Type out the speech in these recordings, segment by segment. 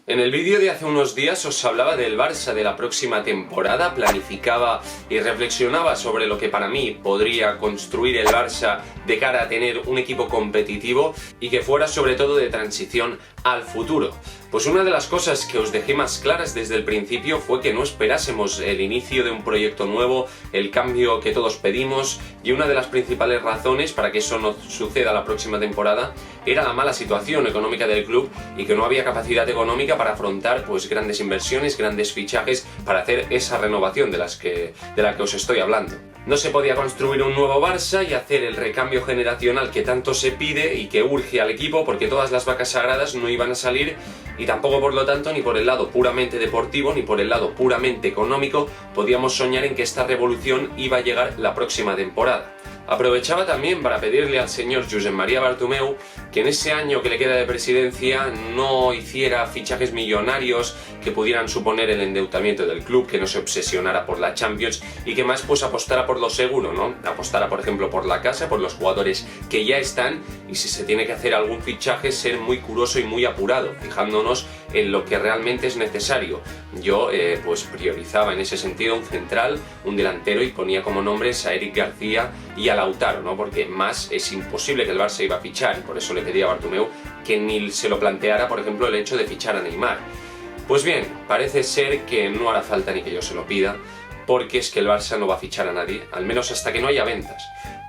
En el vídeo de hace unos días os hablaba del Barça de la próxima temporada, planificaba y reflexionaba sobre lo que para mí podría construir el Barça de cara a tener un equipo competitivo y que fuera sobre todo de transición al futuro. Pues una de las cosas que os dejé más claras desde el principio fue que no esperásemos el inicio de un proyecto nuevo, el cambio que todos pedimos, y una de las principales razones para que eso no suceda la próxima temporada era la mala situación económica del club y que no había capacidad económica para afrontar pues grandes inversiones, grandes fichajes para hacer esa renovación de la que os estoy hablando. No se podía construir un nuevo Barça y hacer el recambio generacional que tanto se pide y que urge al equipo, porque todas las vacas sagradas no iban a salir, y tampoco por lo tanto ni por el lado puramente deportivo ni por el lado puramente económico podíamos soñar en que esta revolución iba a llegar la próxima temporada. Aprovechaba también para pedirle al señor Josep María Bartomeu que en ese año que le queda de presidencia no hiciera fichajes millonarios que pudieran suponer el endeudamiento del club, que no se obsesionara por la Champions y que más pues apostara por lo seguro, ¿no? Apostara por ejemplo por la casa, por los jugadores que ya están, y si se tiene que hacer algún fichaje ser muy curoso y muy apurado, fijándonos en lo que realmente es necesario. Yo pues priorizaba en ese sentido un central, un delantero, y ponía como nombres a Eric García y a Lautaro, ¿no? Porque más es imposible que el Barça iba a fichar, y por eso le pedía a Bartomeu que ni se lo planteara, por ejemplo, el hecho de fichar a Neymar. Pues bien, parece ser que no hará falta ni que yo se lo pida, porque es que el Barça no va a fichar a nadie, al menos hasta que no haya ventas,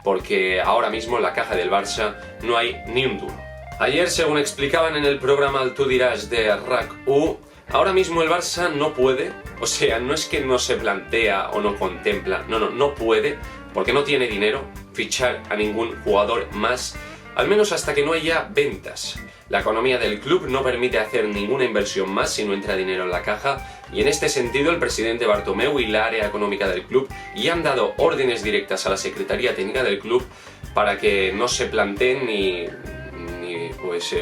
porque ahora mismo en la caja del Barça no hay ni un duro. Ayer, según explicaban en el programa Al Tú Dirás de RAC1, ahora mismo el Barça no puede, o sea, no es que no se plantea o no contempla, no puede, porque no tiene dinero, fichar a ningún jugador más, al menos hasta que no haya ventas. La economía del club no permite hacer ninguna inversión más si no entra dinero en la caja, y en este sentido el presidente Bartomeu y la área económica del club ya han dado órdenes directas a la Secretaría Técnica del club para que no se planteen ni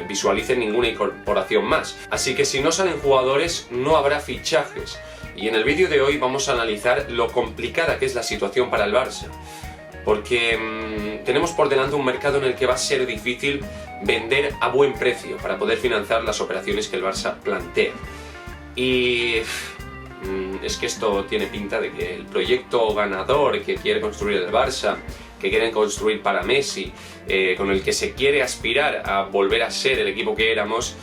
visualicen ninguna incorporación más. Así que si no salen jugadores no habrá fichajes, y en el vídeo de hoy vamos a analizar lo complicada que es la situación para el Barça, porque tenemos por delante un mercado en el que va a ser difícil vender a buen precio para poder financiar las operaciones que el Barça plantea. Y es que esto tiene pinta de que el proyecto ganador que quiere construir el Barça, que quieren construir para Messi, con el que se quiere aspirar a volver a ser el equipo que éramos,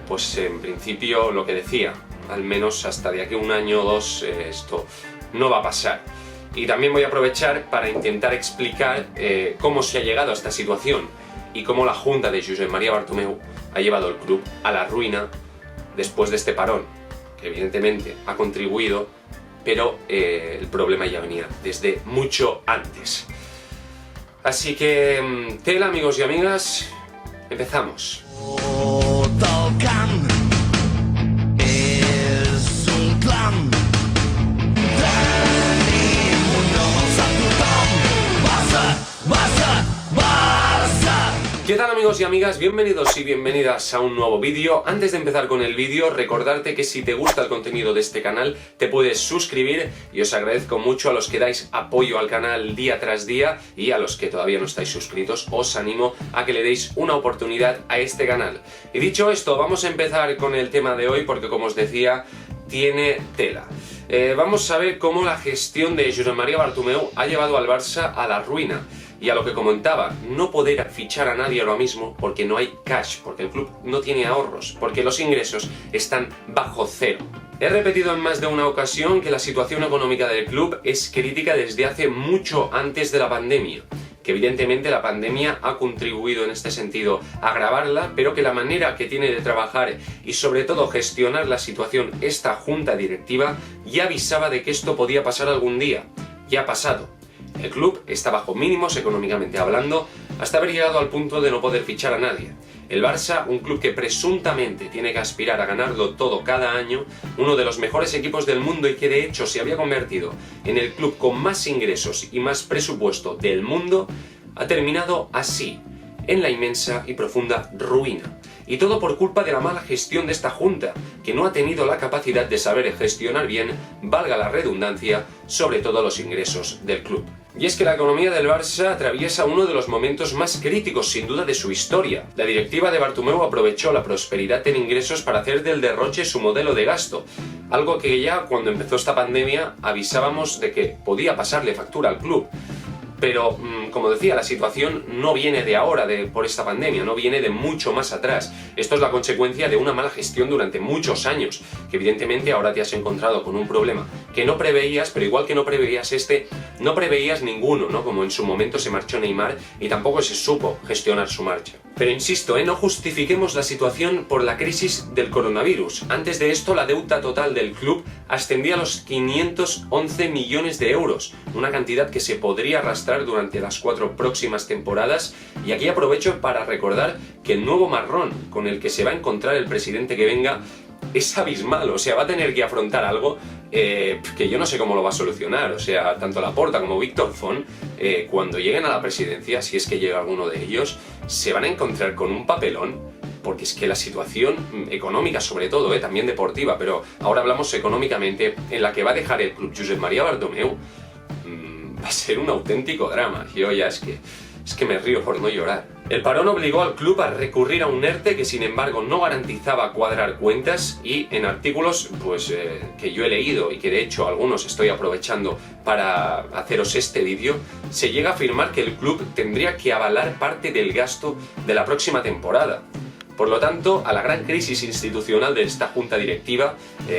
pues en principio lo que decía, al menos hasta de aquí a un año o dos esto no va a pasar. Y también voy a aprovechar para intentar explicar cómo se ha llegado a esta situación y cómo la junta de Josep María Bartomeu ha llevado el club a la ruina después de este parón, que evidentemente ha contribuido, pero el problema ya venía desde mucho antes. Así que, tela, amigos y amigas, empezamos. ¿Qué tal, amigos y amigas? Bienvenidos y bienvenidas a un nuevo vídeo. Antes de empezar con el vídeo, recordarte que si te gusta el contenido de este canal te puedes suscribir, y os agradezco mucho a los que dais apoyo al canal día tras día, y a los que todavía no estáis suscritos os animo a que le deis una oportunidad a este canal. Y dicho esto, vamos a empezar con el tema de hoy porque, como os decía, tiene tela. Vamos a ver cómo la gestión de Josep María Bartomeu ha llevado al Barça a la ruina. Y a lo que comentaba, no poder fichar a nadie ahora mismo porque no hay cash, porque el club no tiene ahorros, porque los ingresos están bajo cero. He repetido en más de una ocasión que la situación económica del club es crítica desde hace mucho antes de la pandemia, que evidentemente la pandemia ha contribuido en este sentido a agravarla, pero que la manera que tiene de trabajar y sobre todo gestionar la situación esta junta directiva ya avisaba de que esto podía pasar algún día. Ya ha pasado. El club está bajo mínimos económicamente hablando, hasta haber llegado al punto de no poder fichar a nadie. El Barça, un club que presuntamente tiene que aspirar a ganarlo todo cada año, uno de los mejores equipos del mundo y que de hecho se había convertido en el club con más ingresos y más presupuesto del mundo, ha terminado así, en la inmensa y profunda ruina. Y todo por culpa de la mala gestión de esta junta, que no ha tenido la capacidad de saber gestionar bien, valga la redundancia, sobre todo los ingresos del club. Y es que la economía del Barça atraviesa uno de los momentos más críticos, sin duda, de su historia. La directiva de Bartomeu aprovechó la prosperidad en ingresos para hacer del derroche su modelo de gasto, algo que ya cuando empezó esta pandemia avisábamos de que podía pasarle factura al club. Pero, como decía, la situación no viene de ahora, por esta pandemia, no viene de mucho más atrás. Esto es la consecuencia de una mala gestión durante muchos años, que evidentemente ahora te has encontrado con un problema que no preveías, pero igual que no preveías no preveías ninguno, ¿no? Como en su momento se marchó Neymar y tampoco se supo gestionar su marcha. Pero insisto, no justifiquemos la situación por la crisis del coronavirus. Antes de esto, la deuda total del club ascendía a los 511 millones de euros, una cantidad que se podría arrastrar durante las 4 próximas temporadas, y aquí aprovecho para recordar que el nuevo marrón con el que se va a encontrar el presidente que venga es abismal, o sea, va a tener que afrontar algo que yo no sé cómo lo va a solucionar. O sea, tanto Laporta como Víctor Font, cuando lleguen a la presidencia, si es que llega alguno de ellos, se van a encontrar con un papelón, porque es que la situación económica, sobre todo, también deportiva, pero ahora hablamos económicamente, en la que va a dejar el club Josep María Bartomeu, va a ser un auténtico drama. Yo ya es que me río por no llorar. El parón obligó al club a recurrir a un ERTE que sin embargo no garantizaba cuadrar cuentas, y en artículos que yo he leído y que de hecho algunos estoy aprovechando para haceros este vídeo, se llega a afirmar que el club tendría que avalar parte del gasto de la próxima temporada. Por lo tanto, a la gran crisis institucional de esta junta directiva,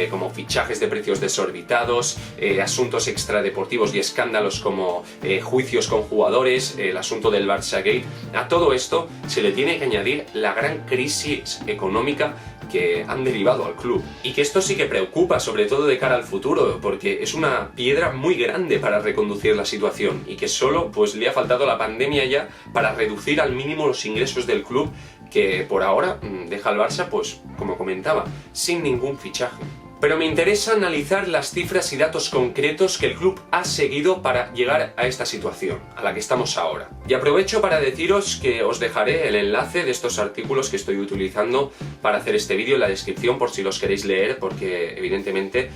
como fichajes de precios desorbitados, asuntos extradeportivos y escándalos como juicios con jugadores, el asunto del Barça-Gate, a todo esto se le tiene que añadir la gran crisis económica que han derivado al club. Y que esto sí que preocupa, sobre todo de cara al futuro, porque es una piedra muy grande para reconducir la situación, y que solo le ha faltado la pandemia ya para reducir al mínimo los ingresos del club, que por ahora deja al Barça, como comentaba, sin ningún fichaje. Pero me interesa analizar las cifras y datos concretos que el club ha seguido para llegar a esta situación, a la que estamos ahora. Y aprovecho para deciros que os dejaré el enlace de estos artículos que estoy utilizando para hacer este vídeo en la descripción, por si los queréis leer, porque evidentemente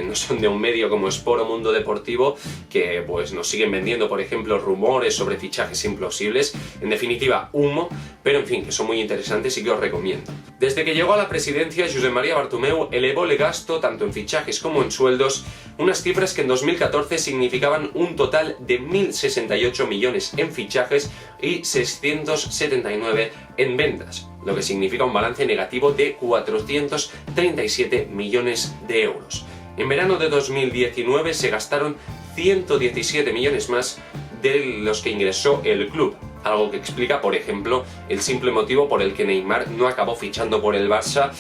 no son de un medio como Sport o Mundo Deportivo, que nos siguen vendiendo, por ejemplo, rumores sobre fichajes imposibles, en definitiva humo, pero en fin, que son muy interesantes y que os recomiendo. Desde que llegó a la presidencia, Josep María Bartomeu elevó el gasto tanto en fichajes como en sueldos, unas cifras que en 2014 significaban un total de 1.068 millones en fichajes y 679 en ventas, lo que significa un balance negativo de 437 millones de euros. En verano de 2019 se gastaron 117 millones más de los que ingresó el club, algo que explica, por ejemplo, el simple motivo por el que Neymar no acabó fichando por el Barça,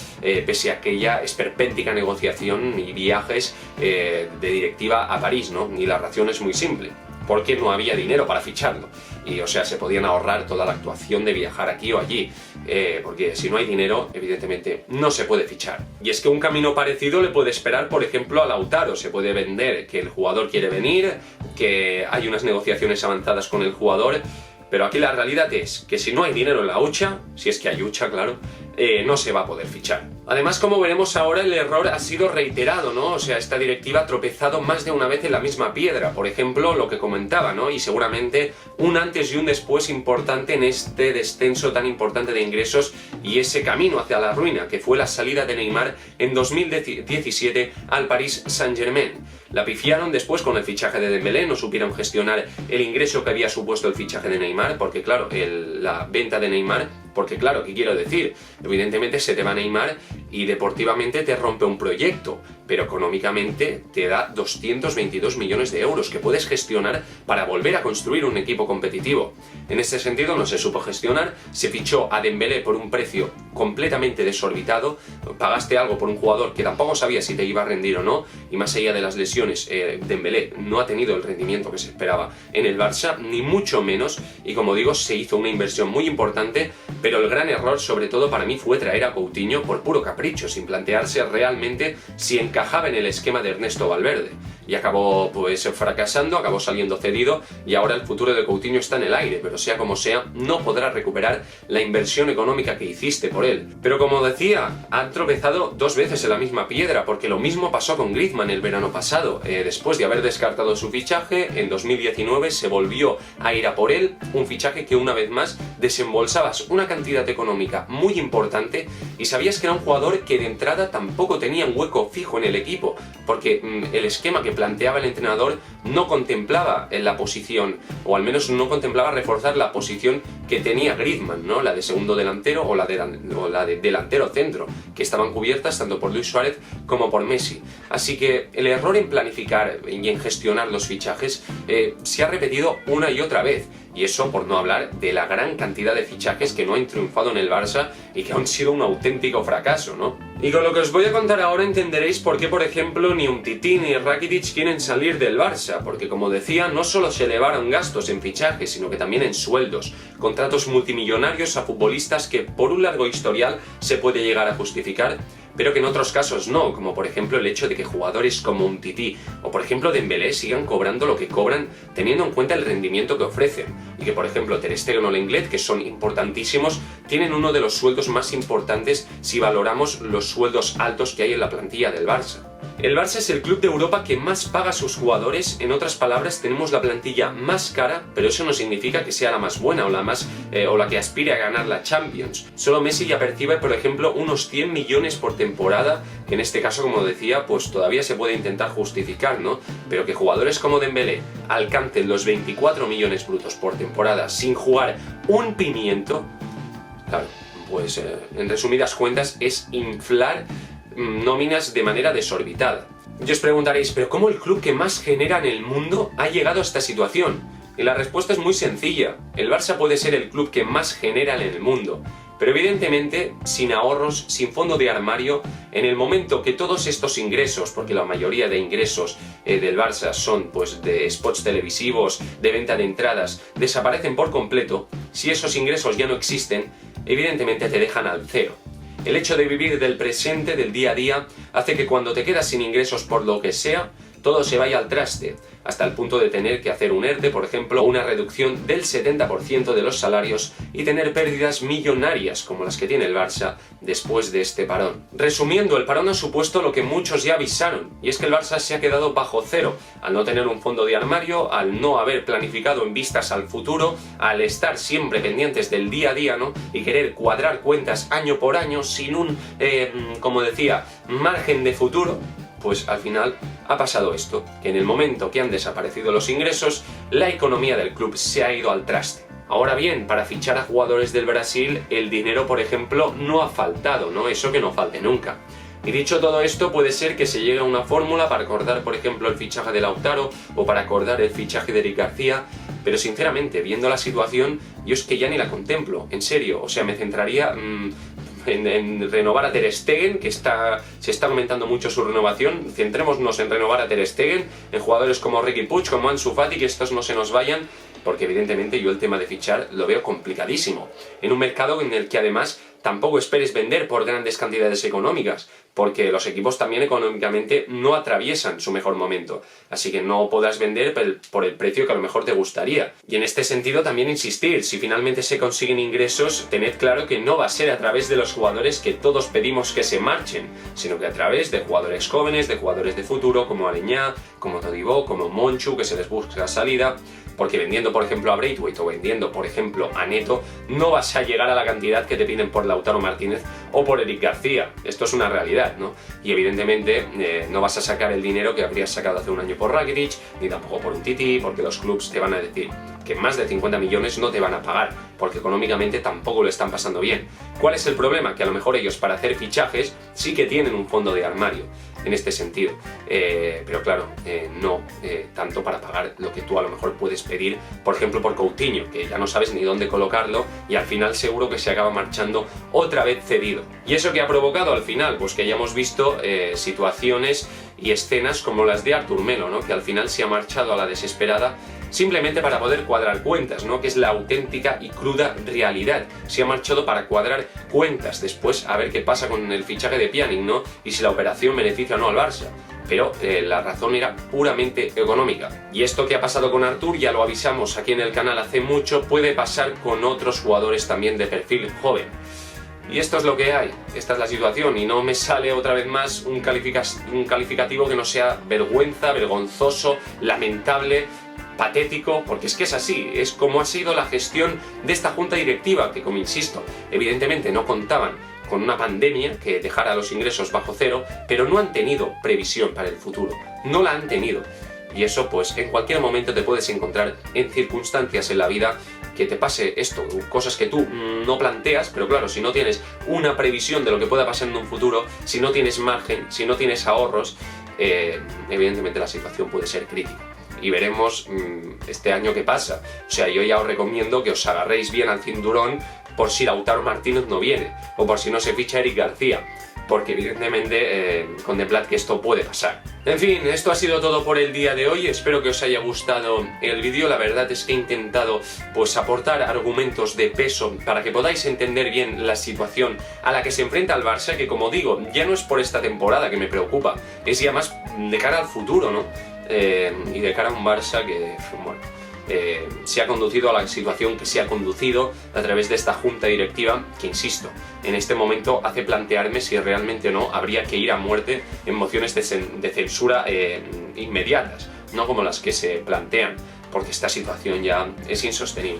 pese a aquella esperpéntica negociación y viajes de directiva a París, ¿no? Y la razón es muy simple: porque no había dinero para ficharlo. Y, o sea, se podían ahorrar toda la actuación de viajar aquí o allí, porque si no hay dinero, evidentemente no se puede fichar. Y es que un camino parecido le puede esperar, por ejemplo, a Lautaro. Se puede vender que el jugador quiere venir, que hay unas negociaciones avanzadas con el jugador, pero aquí la realidad es que si no hay dinero en la hucha, si es que hay hucha, claro, no se va a poder fichar. Además, como veremos ahora, el error ha sido reiterado, ¿no? O sea, esta directiva ha tropezado más de una vez en la misma piedra. Por ejemplo, lo que comentaba, ¿no? Y seguramente un antes y un después importante en este descenso tan importante de ingresos y ese camino hacia la ruina, que fue la salida de Neymar en 2017 al Paris Saint-Germain. La pifiaron después con el fichaje de Dembélé, no supieron gestionar el ingreso que había supuesto el fichaje de Neymar, porque claro, la venta de Neymar, porque claro, ¿qué quiero decir? Evidentemente se te va Neymar y deportivamente te rompe un proyecto, pero económicamente te da 222 millones de euros que puedes gestionar para volver a construir un equipo competitivo. En este sentido no se supo gestionar, se fichó a Dembélé por un precio completamente desorbitado, pagaste algo por un jugador que tampoco sabía si te iba a rendir o no, y más allá de las lesiones, Dembélé no ha tenido el rendimiento que se esperaba en el Barça, ni mucho menos, y como digo, se hizo una inversión muy importante, pero el gran error, sobre todo para mí, fue traer a Coutinho por puro capricho, sin plantearse realmente si encajaba en el esquema de Ernesto Valverde. y acabó pues fracasando, acabó saliendo cedido y ahora el futuro de Coutinho está en el aire, pero sea como sea, no podrás recuperar la inversión económica que hiciste por él. Pero como decía, han tropezado 2 veces en la misma piedra, porque lo mismo pasó con Griezmann el verano pasado. Después de haber descartado su fichaje, en 2019 se volvió a ir a por él, un fichaje que una vez más desembolsabas una cantidad económica muy importante y sabías que era un jugador que de entrada tampoco tenía un hueco fijo en el equipo, porque el esquema que planteaba el entrenador no contemplaba la posición, o al menos no contemplaba reforzar la posición que tenía Griezmann, ¿no? La de segundo delantero o la de delantero centro, que estaban cubiertas tanto por Luis Suárez como por Messi. Así que el error en planificar y en gestionar los fichajes se ha repetido una y otra vez. Y eso por no hablar de la gran cantidad de fichajes que no han triunfado en el Barça y que han sido un auténtico fracaso, ¿no? Y con lo que os voy a contar ahora entenderéis por qué, por ejemplo, ni Umtiti ni Rakitic quieren salir del Barça, porque como decía, no solo se elevaron gastos en fichajes, sino que también en sueldos, contratos multimillonarios a futbolistas que por un largo historial se puede llegar a justificar, pero que en otros casos no, como por ejemplo el hecho de que jugadores como Umtiti o por ejemplo Dembélé sigan cobrando lo que cobran teniendo en cuenta el rendimiento que ofrecen, y que por ejemplo Ter Stegen o Lenglet, que son importantísimos, tienen uno de los sueldos más importantes si valoramos los sueldos altos que hay en la plantilla del Barça. El Barça es el club de Europa que más paga a sus jugadores, en otras palabras tenemos la plantilla más cara, pero eso no significa que sea la más buena o la que aspire a ganar la Champions. Solo Messi ya percibe, por ejemplo, unos 100 millones por temporada, que en este caso, como decía, pues todavía se puede intentar justificar, ¿no? Pero que jugadores como Dembélé alcancen los 24 millones brutos por temporada sin jugar un pimiento, claro, pues en resumidas cuentas es inflar nóminas de manera desorbitada. Y os preguntaréis, ¿pero cómo el club que más genera en el mundo ha llegado a esta situación? Y la respuesta es muy sencilla. El Barça puede ser el club que más genera en el mundo, pero evidentemente sin ahorros, sin fondo de armario, en el momento que todos estos ingresos, porque la mayoría de ingresos del Barça son pues de spots televisivos, de venta de entradas, desaparecen por completo, si esos ingresos ya no existen, evidentemente te dejan al cero. El hecho de vivir del presente, del día a día, hace que cuando te quedas sin ingresos por lo que sea, todo se vaya al traste, hasta el punto de tener que hacer un ERTE, por ejemplo, una reducción del 70% de los salarios y tener pérdidas millonarias como las que tiene el Barça después de este parón. Resumiendo, el parón ha supuesto lo que muchos ya avisaron, y es que el Barça se ha quedado bajo cero, al no tener un fondo de armario, al no haber planificado en vistas al futuro, al estar siempre pendientes del día a día, ¿no? Y querer cuadrar cuentas año por año sin un, como decía, margen de futuro. Pues al final ha pasado esto, que en el momento que han desaparecido los ingresos, la economía del club se ha ido al traste. Ahora bien, para fichar a jugadores del Brasil, el dinero, por ejemplo, no ha faltado, ¿no? Eso que no falte nunca. Y dicho todo esto, puede ser que se llegue a una fórmula para acordar, por ejemplo, el fichaje de Lautaro o para acordar el fichaje de Eric García, pero sinceramente, viendo la situación, yo es que ya ni la contemplo, en serio, o sea, me centraría en renovar a Ter Stegen, que se está aumentando mucho su renovación. Centrémonos en renovar a Ter Stegen, en jugadores como Riqui Puig, como Ansu Fati, que estos no se nos vayan, porque evidentemente yo el tema de fichar lo veo complicadísimo, en un mercado en el que además tampoco esperes vender por grandes cantidades económicas, porque los equipos también económicamente no atraviesan su mejor momento, así que no podrás vender por el precio que a lo mejor te gustaría. Y en este sentido también insistir, si finalmente se consiguen ingresos, tened claro que no va a ser a través de los jugadores que todos pedimos que se marchen, sino que a través de jugadores jóvenes, de jugadores de futuro, como Aleñá, como Todibo, como Monchu, que se les busca salida, porque vendiendo por ejemplo a Braithwaite o vendiendo por ejemplo a Neto, no vas a llegar a la cantidad que te piden por Lautaro Martínez o por Eric García. Esto es una realidad, ¿no? Y evidentemente no vas a sacar el dinero que habrías sacado hace un año por Rakitic, ni tampoco por Umtiti, porque los clubs te van a decir que más de 50 millones no te van a pagar, porque económicamente tampoco lo están pasando bien. ¿Cuál es el problema? Que a lo mejor ellos para hacer fichajes sí que tienen un fondo de armario en este sentido, pero claro, no tanto para pagar lo que tú a lo mejor puedes pedir, por ejemplo por Coutinho, que ya no sabes ni dónde colocarlo y al final seguro que se acaba marchando otra vez cedido. ¿Y eso qué ha provocado al final? Pues que hayamos visto situaciones y escenas como las de Artur Melo, ¿no? Que al final se ha marchado a la desesperada simplemente para poder cuadrar cuentas, ¿no? Que es la auténtica y cruda realidad. Se ha marchado para cuadrar cuentas, después a ver qué pasa con el fichaje de Pjanic, ¿no? Y si la operación beneficia o no al Barça. Pero la razón era puramente económica. Y esto que ha pasado con Artur, ya lo avisamos aquí en el canal hace mucho, puede pasar con otros jugadores también de perfil joven. Y esto es lo que hay, esta es la situación, y no me sale otra vez más un calificativo que no sea vergüenza, vergonzoso, lamentable, patético, porque es que es así, es como ha sido la gestión de esta junta directiva, que como insisto, evidentemente no contaban con una pandemia que dejara los ingresos bajo cero, pero no han tenido previsión para el futuro, no la han tenido. Y eso pues en cualquier momento te puedes encontrar en circunstancias en la vida que te pase esto, cosas que tú no planteas, pero claro, si no tienes una previsión de lo que pueda pasar en un futuro, si no tienes margen, si no tienes ahorros, evidentemente la situación puede ser crítica. Y veremos este año qué pasa. O sea, yo ya os recomiendo que os agarréis bien al cinturón por si Lautaro Martínez no viene, o por si no se ficha Eric García, porque evidentemente contemplad que esto puede pasar. En fin, esto ha sido todo por el día de hoy, espero que os haya gustado el vídeo. La verdad es que he intentado pues aportar argumentos de peso para que podáis entender bien la situación a la que se enfrenta el Barça, que como digo, ya no es por esta temporada que me preocupa, es ya más de cara al futuro, ¿no? Y de cara a un Barça que, bueno, se ha conducido a la situación que se ha conducido a través de esta junta directiva que, insisto, en este momento hace plantearme si realmente o no habría que ir a muerte en mociones de censura inmediatas, no como las que se plantean, porque esta situación ya es insostenible.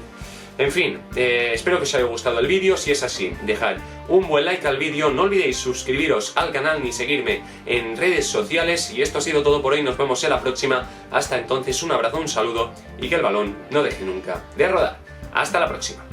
En fin, espero que os haya gustado el vídeo. Si es así, dejad un buen like al vídeo, no olvidéis suscribiros al canal ni seguirme en redes sociales. Y esto ha sido todo por hoy, nos vemos en la próxima. Hasta entonces, un abrazo, un saludo y que el balón no deje nunca de rodar. Hasta la próxima.